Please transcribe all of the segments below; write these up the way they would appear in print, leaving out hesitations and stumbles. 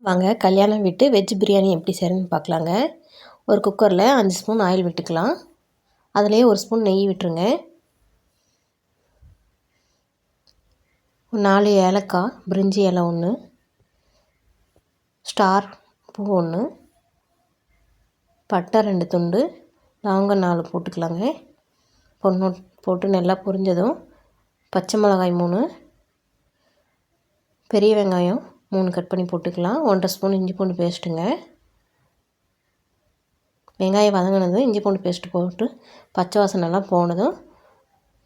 வாங்க கல்யாணம் வீட்டு வெஜ் பிரியாணி எப்படி செய்யணும்னு பார்க்கலாங்க. ஒரு குக்கரில் 5 ஸ்பூன் ஆயில் விட்டுக்கலாம். அதிலே 1 ஸ்பூன் நெய் விட்டுருங்க. 4 ஏலக்காய், பிரிஞ்சி இலை 1, ஸ்டார் பூ 1, பட்டை 2 துண்டு, லவங்கம் 4 போட்டுக்கலாங்க. போட்டு நல்லா பொரிஞ்சதும் பச்சை மிளகாய் 3, பெரிய வெங்காயம் 3 கட் பண்ணி போட்டுக்கலாம். 1.5 ஸ்பூன் இஞ்சி பூண்டு பேஸ்ட்டுங்க. வெங்காயம் வதங்கினதும் இஞ்சி பூண்டு பேஸ்ட்டு போட்டு பச்சை வாசனைலாம் போனதும்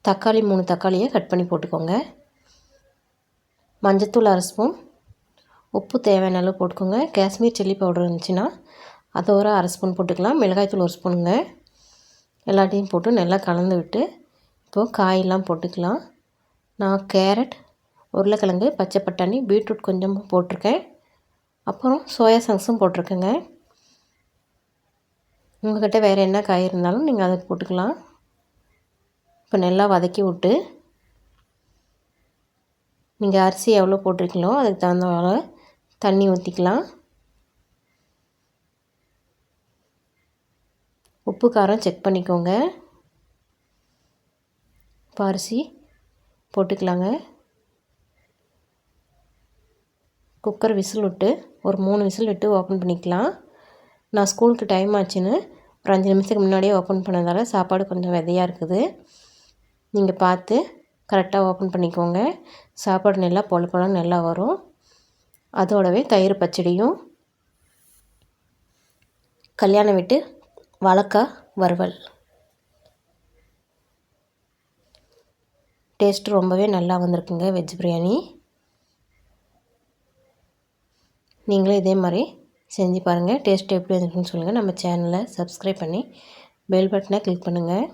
தக்காளி 3 தக்காளியை கட் பண்ணி போட்டுக்கோங்க. மஞ்சத்தூள் 1/2 ஸ்பூன், உப்பு தேவையான அளவு போட்டுக்கோங்க. காஷ்மீர் சில்லி பவுடர் இருந்துச்சுன்னா அதை ஒரு 1/2 ஸ்பூன் போட்டுக்கலாம். மிளகாய்த்தூள் 1 ஸ்பூனுங்க. எல்லாத்தையும் போட்டு நல்லா கலந்து விட்டு இப்போது காயெல்லாம் போட்டுக்கலாம். நான் கேரட், உருளைக்கிழங்கு, பச்சை பட்டாணி, பீட்ரூட் கொஞ்சம் போட்டிருக்கேன். அப்புறம் சோயா சாஸும் போட்டிருக்கேங்க. உங்கள்கிட்ட வேறு என்ன காய் இருந்தாலும் நீங்கள் அதை போட்டுக்கலாம். இப்போ நல்லா வதக்கி விட்டு நீங்கள் அரிசி எவ்வளோ போட்டிருக்கீங்களோ அதுக்கு தகுந்த தண்ணி ஊற்றிக்கலாம். உப்பு காரம் செக் பண்ணிக்கோங்க. இப்போ அரிசி போட்டுக்கலாங்க. குக்கர் விசில் விட்டு ஒரு 3 விசில் விட்டு ஓப்பன் பண்ணிக்கலாம். நான் ஸ்கூலுக்கு டைம் ஆச்சுன்னு ஒரு 5 நிமிஷத்துக்கு முன்னாடியே ஓப்பன் பண்ணதால் சாப்பாடு கொஞ்சம் விதையாக இருக்குது. நீங்கள் பார்த்து கரெக்டாக ஓப்பன் பண்ணிக்கோங்க. சாப்பாடு நல்லா பொல பொலன்னு நல்லா வரும். அதோடவே தயிர் பச்சடியும் கல்யாணம் வீட்டு வாழைக்காய் வறுவல். டேஸ்ட்டு ரொம்பவே நல்லா வந்திருக்குங்க வெஜ் பிரியாணி. நீங்களும் இதே மாதிரி செஞ்சு பாருங்கள். டேஸ்ட்டு எப்படி வந்துருக்குன்னு சொல்லுங்கள். நம்ம சேனலை சப்ஸ்கிரைப் பண்ணி பெல் பட்டனை கிளிக் பண்ணுங்கள்.